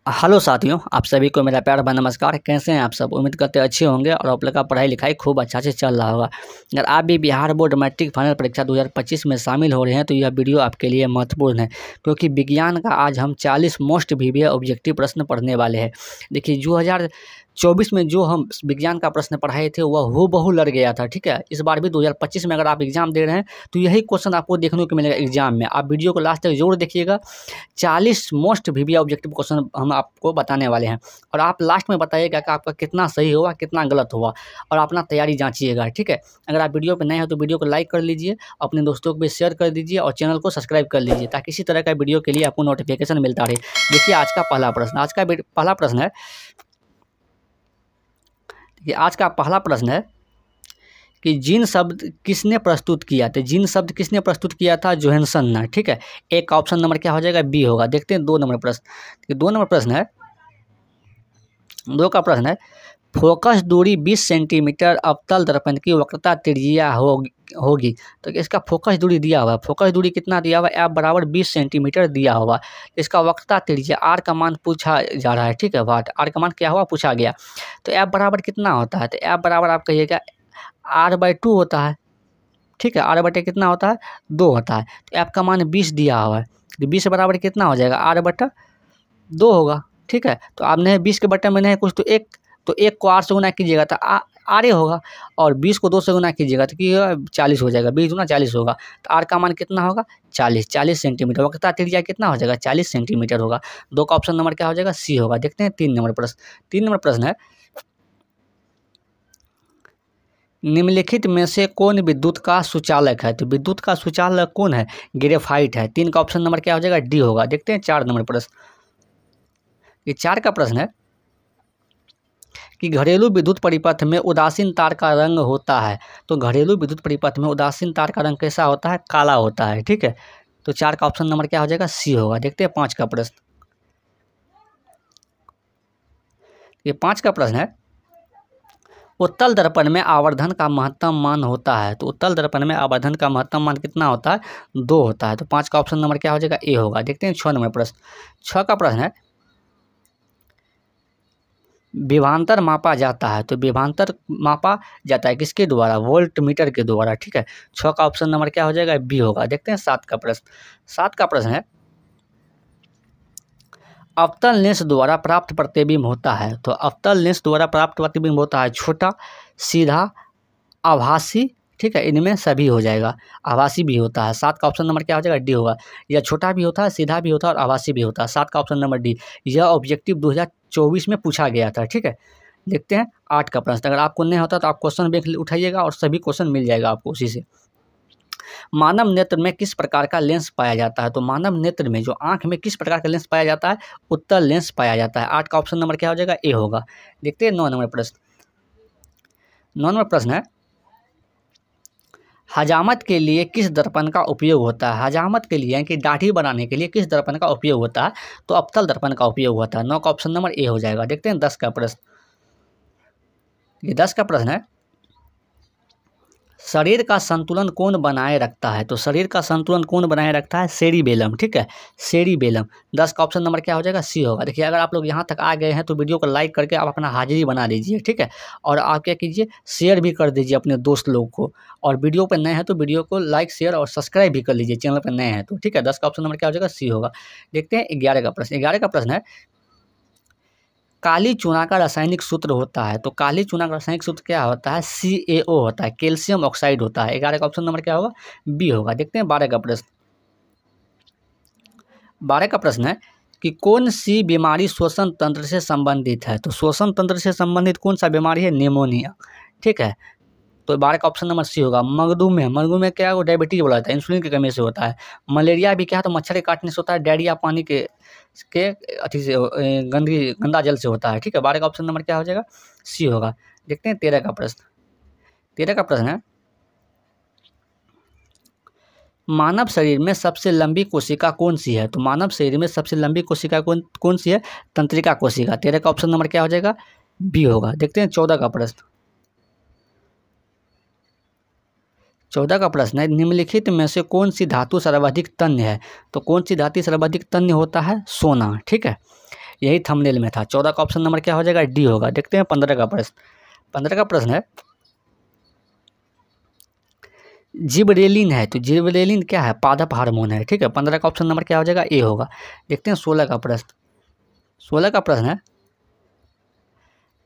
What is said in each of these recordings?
Hello साथियों, आप सभी को मेरा प्यार भरा नमस्कार। कैसे हैं आप सब? उम्मीद करते अच्छे होंगे और आप लोग का पढ़ाई लिखाई खूब अच्छा से चल रहा होगा। अगर आप भी बिहार बोर्ड मैट्रिक फाइनल परीक्षा 2025 में शामिल हो रहे हैं तो यह वीडियो आपके लिए महत्वपूर्ण है, क्योंकि विज्ञान का आज हम 40 मोस्ट वीवीआई ऑब्जेक्टिव प्रश्न पढ़ने वाले हैं। देखिए, 2024 में जो हम विज्ञान का प्रश्न पढ़ाए थे वह हूबहू लड़ गया था। ठीक है, इस बार भी 2025 में अगर आप एग्जाम दे रहे हैं तो यही क्वेश्चन आपको देखने को मिलेगा एग्जाम में। आप वीडियो को लास्ट तक जरूर देखिएगा। 40 मोस्ट वीवीआई ऑब्जेक्टिव क्वेश्चन हम आपको बताने वाले हैं और आप लास्ट में बताइएगा कि आपका कितना सही हुआ, कितना गलत हुआ, और अपना तैयारी जांचिएगा। ठीक है, अगर आप वीडियो पे नए हैं तो वीडियो को लाइक कर लीजिए, अपने दोस्तों को भी शेयर कर दीजिए और चैनल को सब्सक्राइब कर लीजिए, ताकि इसी तरह का वीडियो के लिए आपको नोटिफिकेशन मिलता रहे। देखिए, आज का पहला प्रश्न है। आज का पहला प्रश्न है कि जीन शब्द किसने प्रस्तुत किया था? जीन शब्द किसने प्रस्तुत किया था? जोहानसन ने। ठीक है, एक का ऑप्शन नंबर क्या हो जाएगा? बी होगा। देखते हैं 2 नंबर प्रश्न। 2 नंबर प्रश्न है, 2 का प्रश्न है, फोकस दूरी 20 सेंटीमीटर अवतल दर्पण की वक्रता त्रिज्या होगी। तो इसका फोकस दूरी दिया हुआ है। फोकस दूरी कितना दिया हुआ है? एफ बराबर 20 सेंटीमीटर दिया हुआ। इसका वक्रता त्रिज्या आर का मान पूछा जा रहा है। ठीक है, वाट आर का मान क्या हुआ? पूछा गया। तो एफ बराबर कितना होता है? तो एफ बराबर आप कहिएगा r/2 होता है। ठीक है, r/2 कितना होता है? 2 होता है। तो एफ का मान 20 दिया हुआ है, तो 20 बराबर कितना हो जाएगा? r/2 होगा। ठीक है, तो आपने 20 के बटे में नहीं कुछ, तो 1 को 8 से गुना कीजिएगा तो आर होगा, और 20 को 2 से गुना कीजिएगा तो क्या 40 हो जाएगा। 20 गुना 40 होगा, तो आर का मान कितना होगा? 40 सेंटीमीटर। वक्रता त्रिज्या कितना हो जाएगा? 40 सेंटीमीटर होगा। 2 का ऑप्शन नंबर क्या हो जाएगा? सी होगा। देखते हैं 3 नंबर प्रश्न। 3 नंबर प्रश्न है, निम्नलिखित में से कौन विद्युत का सुचालक है? तो विद्युत का सुचालक कौन है? ग्रेफाइट है। 3 का ऑप्शन नंबर क्या हो जाएगा? डी होगा। देखते हैं 4 नंबर प्रश्न। ये 4 का प्रश्न है कि घरेलू विद्युत परिपथ में उदासीन तार का रंग होता है। तो घरेलू विद्युत परिपथ में उदासीन तार का रंग कैसा होता है? काला होता है। ठीक है, तो 4 का ऑप्शन नंबर क्या हो जाएगा? सी होगा। देखते हैं 5 का प्रश्न। ये 5 का प्रश्न है, उत्तल दर्पण में आवर्धन का महत्तम मान होता है। तो उत्तल दर्पण में आवर्धन का महत्तम मान कितना होता है? 2 होता है। तो 5 का ऑप्शन नंबर क्या हो जाएगा? ए होगा। देखते हैं 6 नंबर प्रश्न। 6 का प्रश्न है, विभवांतर मापा जाता है। तो विभवांतर मापा जाता है किसके द्वारा? वोल्ट मीटर के द्वारा। ठीक है, 6 का ऑप्शन नंबर क्या हो जाएगा? बी होगा। देखते हैं 7 का प्रश्न। 7 का प्रश्न है, अवतल लेंस द्वारा प्राप्त प्रतिबिंब होता है। तो अवतल लेंस द्वारा प्राप्त प्रतिबिंब होता है छोटा, सीधा, आभासी। ठीक है, इनमें सभी हो जाएगा। आभासी भी होता है। 7 का ऑप्शन नंबर क्या हो जाएगा? डी होगा। यह छोटा भी होता है, सीधा भी होता है और आभासी भी होता है। 7 का ऑप्शन नंबर डी। यह ऑब्जेक्टिव 2024 में पूछा गया था। ठीक है, देखते हैं 8 का प्रश्न। अगर आपको नहीं होता तो आप क्वेश्चन बैंक उठाइएगा और सभी क्वेश्चन मिल जाएगा आपको उसी से। मानव नेत्र में किस प्रकार का लेंस पाया जाता है? तो मानव नेत्र में जो आंख में किस प्रकार का लेंस पाया जाता है? उत्तल लेंस पाया जाता है। 8 का ऑप्शन नंबर क्या हो जाएगा? ए होगा। देखते हैं 9 नंबर प्रश्न। 9 नंबर प्रश्न है, हजामत के लिए किस दर्पण का उपयोग होता है? हजामत के लिए कि दाढ़ी बनाने के लिए किस दर्पण का उपयोग होता है? तो अवतल दर्पण का उपयोग होता है। 9 का ऑप्शन नंबर ए हो जाएगा। देखते हैं 10 का प्रश्न। ये 10 का प्रश्न है, शरीर का संतुलन कौन बनाए रखता है? तो शरीर का संतुलन कौन बनाए रखता है? सेरिबेलम। ठीक है, सेरिबेलम। 10 का ऑप्शन नंबर क्या हो जाएगा? सी होगा। देखिए, अगर आप लोग यहाँ तक आ गए हैं तो वीडियो को लाइक करके आप अपना हाजिरी बना लीजिए। ठीक है, और आप क्या कीजिए, शेयर भी कर दीजिए अपने दोस्त लोग को, और वीडियो पर नए हैं तो वीडियो को लाइक, शेयर और सब्सक्राइब भी कर लीजिए चैनल पर नए हैं तो। ठीक है, 10 का ऑप्शन नंबर क्या हो जाएगा? सी होगा। देखते हैं 11 का प्रश्न। 11 का प्रश्न है, काली चूना का रासायनिक सूत्र होता है। तो काली चूना का रासायनिक सूत्र क्या होता है? CaO होता है, कैल्शियम ऑक्साइड होता है। 11 का ऑप्शन नंबर क्या होगा? बी होगा। देखते हैं 12 का प्रश्न। 12 का प्रश्न है कि कौन सी बीमारी श्वसन तंत्र से संबंधित है? तो श्वसन तंत्र से संबंधित कौन सा बीमारी है? निमोनिया। ठीक है, तो 12 का ऑप्शन नंबर सी होगा। मधुमेह। मधुमेह क्या है? वो डायबिटीज बोला जाता है, इंसुलिन की कमी से होता है। मलेरिया भी क्या है? तो मच्छर के काटने से होता है। डायरिया पानी के अथी से गंदा जल से होता है। ठीक है, 12 का ऑप्शन नंबर क्या हो जाएगा? सी होगा। देखते हैं 13 का प्रश्न। 13 का प्रश्न है, मानव शरीर में सबसे लंबी कोशिका कौन सी है? तो मानव शरीर में सबसे लंबी कोशिका कौन सी है? तंत्रिका कोशिका। 13 का ऑप्शन नंबर क्या हो जाएगा? बी होगा। देखते हैं 14 का प्रश्न। 14 का प्रश्न है, निम्नलिखित में से कौन सी धातु सर्वाधिक तन्य है? तो कौन सी धातु सर्वाधिक तन्य होता है? सोना। ठीक है, यही थंबनेल में था। 14 का ऑप्शन नंबर क्या हो जाएगा? डी होगा। देखते हैं 15 का प्रश्न। 15 का प्रश्न है, जिबरेलिन है तो जिबरेलिन क्या है? पादप हार्मोन है, ठीक है। 15 का ऑप्शन नंबर क्या हो जाएगा? ए होगा। देखते हैं 16 का प्रश्न। 16 का प्रश्न है,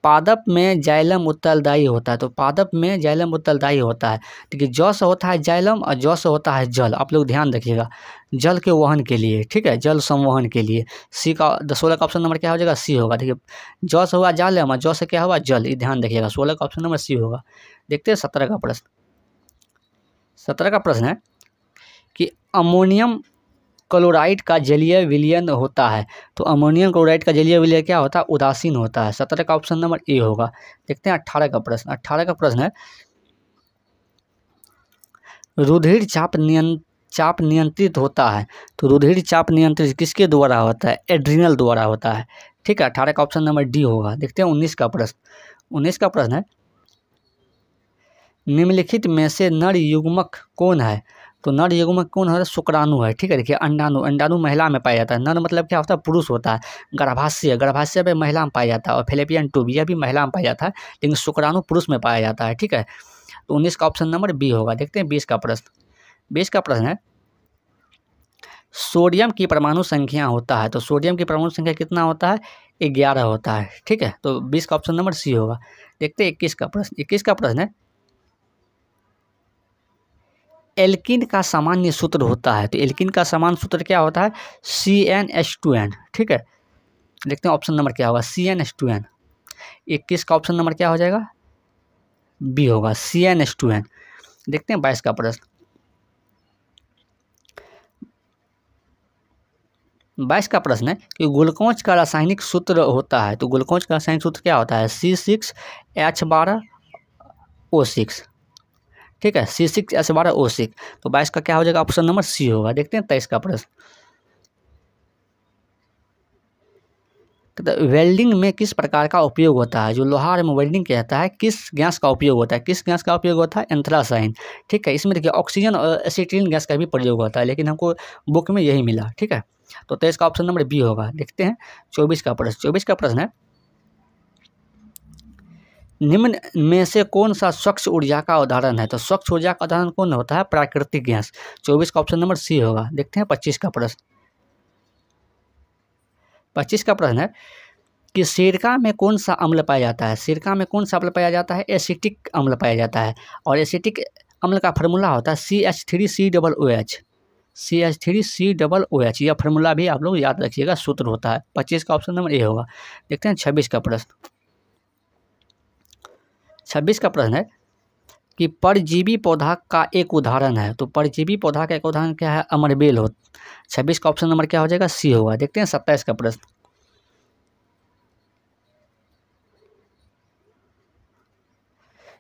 पादप में जाइलम उत्तरदायी होता है। तो पादप में जाइलम उत्तरदायी होता है, देखिए जौ से होता है जाइलम और जौ से होता है जल। आप लोग ध्यान रखिएगा, जल के वहन के लिए, ठीक है, जल संवहन के लिए। सी का 16 का ऑप्शन नंबर क्या हो जाएगा? सी होगा। देखिए जौ से हुआ जाइलम और जौ से क्या हुआ? जल। ये ध्यान रखिएगा, 16 का ऑप्शन नंबर सी होगा। देखते हैं 17 का प्रश्न। 17 का प्रश्न है कि अमोनियम क्लोराइड का जलीय विलयन होता है। तो अमोनियम क्लोराइड का जलीय विलयन क्या होता है? उदासीन होता है। 17 का ऑप्शन नंबर ए होगा। देखते हैं 18 का प्रश्न। 18 का प्रश्न है, रुधिर चाप नियंत्रित होता है। तो रुधिर चाप नियंत्रित किसके द्वारा होता है? एड्रिनल द्वारा होता है, ठीक है। 18 का ऑप्शन नंबर डी होगा। देखते हैं 19 का प्रश्न। 19 का प्रश्न है, निम्नलिखित में से नर युग्मक कौन है? तो नर युग्मक कौन है? शुक्राणु है, ठीक है। देखिए अंडाणु, अंडाणु महिला में पाया जाता है। नर मतलब क्या होता है? पुरुष होता है। गर्भाशय, गर्भाशय में महिला में पाया जाता है। और फेलोपियन ट्यूब यह भी महिला में पाया जाता है, लेकिन शुक्राणु पुरुष में पाया जाता है, ठीक है। तो 19 का ऑप्शन नंबर बी होगा। देखते हैं 20 का प्रश्न। 20 का प्रश्न है, सोडियम की परमाणु संख्या होता है। तो सोडियम की परमाणु संख्या कितना होता है? 11 होता है, ठीक है। तो 20 का ऑप्शन नंबर सी होगा। देखते हैं 21 का प्रश्न। 21 का प्रश्न है, एल्किन का सामान्य सूत्र होता है। तो एल्किन का सामान्य सूत्र क्या होता है? CnH2n, ठीक है। देखते हैं ऑप्शन नंबर क्या होगा? CnH2n। 21 का ऑप्शन नंबर क्या हो जाएगा? बी होगा, CnH2n। देखते हैं 22 का प्रश्न। 22 का प्रश्न है कि ग्लूकोज का रासायनिक सूत्र होता है। तो ग्लूकोज का रासायनिक सूत्र क्या होता है? C6H12O6, ठीक है। C6H12O6। तो 22 का क्या हो जाएगा? ऑप्शन नंबर सी होगा। देखते हैं 23 का प्रश्न। तो वेल्डिंग में किस प्रकार का उपयोग होता है? जो लोहार में वेल्डिंग कहता है, किस गैस का उपयोग होता है? किस गैस का उपयोग होता है? एंथ्रासाइन, ठीक है। इसमें देखिए ऑक्सीजन और एसिटिलीन गैस का भी प्रयोग होता है, लेकिन हमको बुक में यही मिला, ठीक है। तो 23 का ऑप्शन नंबर बी होगा। देखते हैं 24 का प्रश्न। 24 का प्रश्न है, निम्न में से कौन सा स्वच्छ ऊर्जा का उदाहरण है? तो स्वच्छ ऊर्जा का उदाहरण कौन होता है? प्राकृतिक गैस। 24 का ऑप्शन नंबर सी होगा। देखते हैं 25 का प्रश्न। 25 का प्रश्न है कि सिरका में कौन सा अम्ल पाया जाता है? सिरका में कौन सा अम्ल पाया जाता है? एसिटिक अम्ल पाया जाता है। और एसिटिक अम्ल का फार्मूला होता है CH3COOH। CH3COOH, यह फार्मूला भी आप लोग याद रखिएगा, सूत्र होता है। 25 का ऑप्शन नंबर ए होगा। देखते हैं 26 का प्रश्न। 26 का प्रश्न है कि परजीवी पौधा का एक उदाहरण है। तो परजीवी पौधा का एक उदाहरण क्या है? अमरबेल हो। 26 का ऑप्शन नंबर क्या हो जाएगा? सी होगा। देखते हैं 27 का प्रश्न।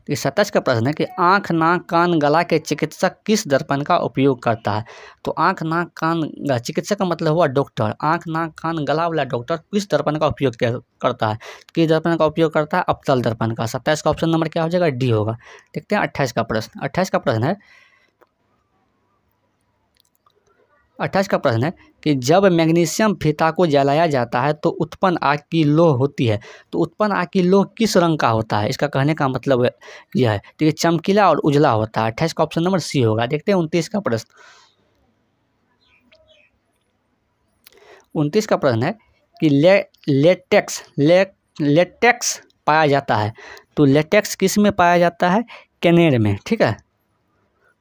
तो 27 का प्रश्न है कि आँख नाक कान गला के चिकित्सक किस दर्पण का उपयोग करता है? तो आँख नाक कान चिकित्सक का मतलब हुआ डॉक्टर। आँख नाक कान गला वाला डॉक्टर किस दर्पण का उपयोग करता है? किस दर्पण का उपयोग करता है? अवतल दर्पण का। 27 का ऑप्शन नंबर क्या हो जाएगा? डी होगा। देखते हैं 28 का प्रश्न। 28 का प्रश्न है, 28 का प्रश्न है कि जब मैग्नीशियम फीता को जलाया जाता है तो उत्पन्न आग की लौ होती है। तो उत्पन्न आग की लौ किस रंग का होता है? इसका कहने का मतलब यह है, तो ये चमकीला और उजला होता है। 28 का ऑप्शन नंबर सी होगा। देखते हैं 29 का प्रश्न। 29 का प्रश्न है कि लेटेक्स पाया जाता है। तो लेटेक्स किस में पाया जाता है? कनेर में, ठीक है।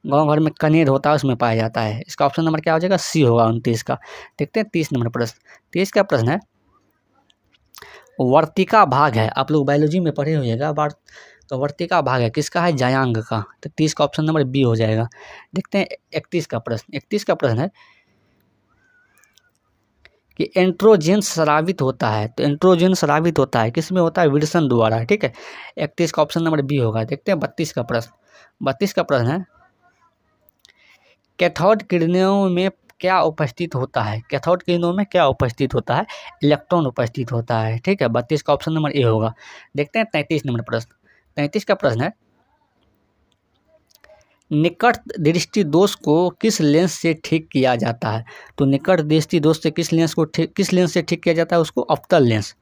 गांव घर में कनेर होता है, उसमें पाया जाता है। इसका ऑप्शन नंबर क्या हो जाएगा? सी होगा 29 का। देखते हैं 30 नंबर प्रश्न। 30 का प्रश्न है, वर्तिका भाग है। आप लोग बायोलॉजी में पढ़े होइएगा, तो वर्तिका भाग है किसका है? जायांग का। तो 30 का ऑप्शन नंबर बी हो जाएगा। देखते हैं 31 का प्रश्न। 31 का प्रश्न है कि एंट्रोजन स्रावित होता है। तो एंट्रोजन स्रावित होता है किस में होता है? विल्सन द्वारा, ठीक है। 31 का ऑप्शन नंबर बी होगा। देखते हैं 32 का प्रश्न। 32 का प्रश्न है, कैथोड किरणों में क्या उपस्थित होता है? कैथोड किरणों में क्या उपस्थित होता है? इलेक्ट्रॉन उपस्थित होता है, ठीक है। 32 का ऑप्शन नंबर ए होगा। देखते हैं 33 नंबर प्रश्न। 33 का प्रश्न है, निकट दृष्टि दोष को किस लेंस से ठीक किया जाता है? तो निकट दृष्टि दोष से किस लेंस से ठीक किया जाता है? उसको अवतल लेंस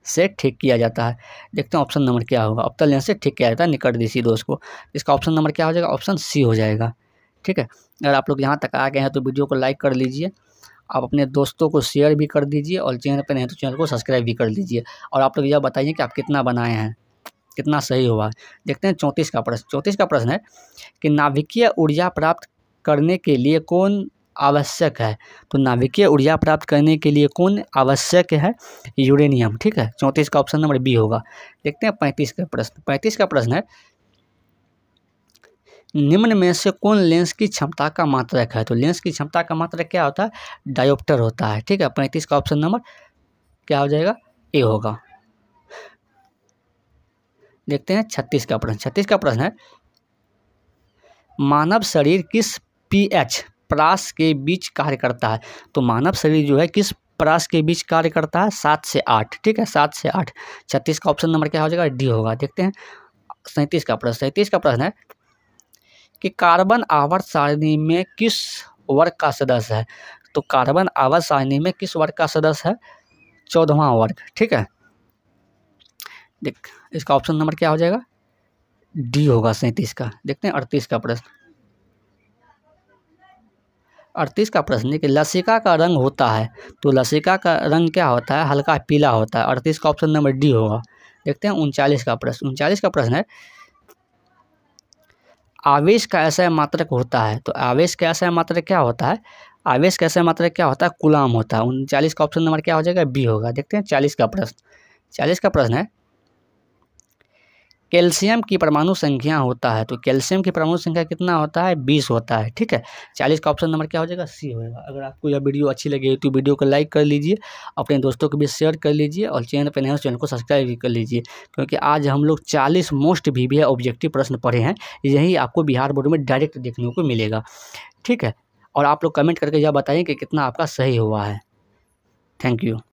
से ठीक किया जाता है। देखते हैं ऑप्शन नंबर क्या होगा। अवतल लेंस से ठीक किया जाता है निकट दृष्टि दोष को। इसका ऑप्शन नंबर क्या हो जाएगा? ऑप्शन सी हो जाएगा। ठीक है, अगर आप लोग यहाँ तक आ गए हैं तो वीडियो को लाइक कर लीजिए, आप अपने दोस्तों को शेयर भी कर दीजिए, और चैनल पर नहीं तो चैनल को सब्सक्राइब भी कर लीजिए। और आप लोग यह बताइए कि आप कितना बनाए हैं, कितना सही हुआ। देखते हैं 34 का प्रश्न। 34 का प्रश्न है कि नाभिकीय ऊर्जा प्राप्त करने के लिए कौन आवश्यक है? तो नाभिकीय ऊर्जा प्राप्त करने के लिए कौन आवश्यक है? यूरेनियम। ठीक है, 34 का ऑप्शन नंबर बी होगा। देखते हैं 35 का प्रश्न। 35 का प्रश्न है निम्न में से कौन लेंस की क्षमता का मात्रक है? तो लेंस की क्षमता का मात्रक क्या होता है? डायोप्टर होता है। ठीक है, 35 का ऑप्शन नंबर क्या हो जाएगा? ए होगा। देखते हैं 36 का प्रश्न। 36 का प्रश्न है मानव शरीर किस पीएच परास के बीच कार्य करता है? तो मानव शरीर जो है किस परास के बीच कार्य करता है? 7 से 8। ठीक है, 7 से 8। 36 का ऑप्शन नंबर क्या हो जाएगा? डी होगा। देखते हैं 37 का प्रश्न। 37 का प्रश्न है कि कार्बन आवर्त सारणी में किस वर्ग का सदस्य है? तो कार्बन आवर्त सारणी में किस वर्ग का सदस्य है? 14वां वर्ग। ठीक है, देख इसका ऑप्शन नंबर क्या हो जाएगा? डी होगा 37 का। देखते हैं 38 का प्रश्न। 38 का प्रश्न है कि लसिका का रंग होता है, तो लसिका का रंग क्या होता है? हल्का पीला होता है। 38 का ऑप्शन नंबर डी होगा। देखते हैं 39 का प्रश्न। 39 का प्रश्न है आवेश का ऐसा मात्रक होता है, तो आवेश का ऐसा मात्रक क्या होता है? आवेश का ऐसा मात्रक क्या होता है? कूलाम होता है। 39 का ऑप्शन नंबर क्या हो जाएगा? बी होगा। देखते हैं 40 का प्रश्न। 40 का प्रश्न है कैल्शियम की परमाणु संख्या होता है, तो कैल्शियम की परमाणु संख्या कितना होता है? 20 होता है। ठीक है, 40 का ऑप्शन नंबर क्या हो जाएगा? सी होगा। अगर आपको यह वीडियो अच्छी लगी तो वीडियो को लाइक कर लीजिए, अपने दोस्तों को भी शेयर कर लीजिए, और चैनल पर नए हो चैनल को सब्सक्राइब भी कर लीजिए, क्योंकि आज हम लोग 40 मोस्ट वीवीआई ऑब्जेक्टिव प्रश्न पढ़े हैं। यही आपको बिहार बोर्ड में डायरेक्ट देखने को मिलेगा। ठीक है, और आप लोग कमेंट करके यह बताइए कि कितना आपका सही हुआ है। Thank you.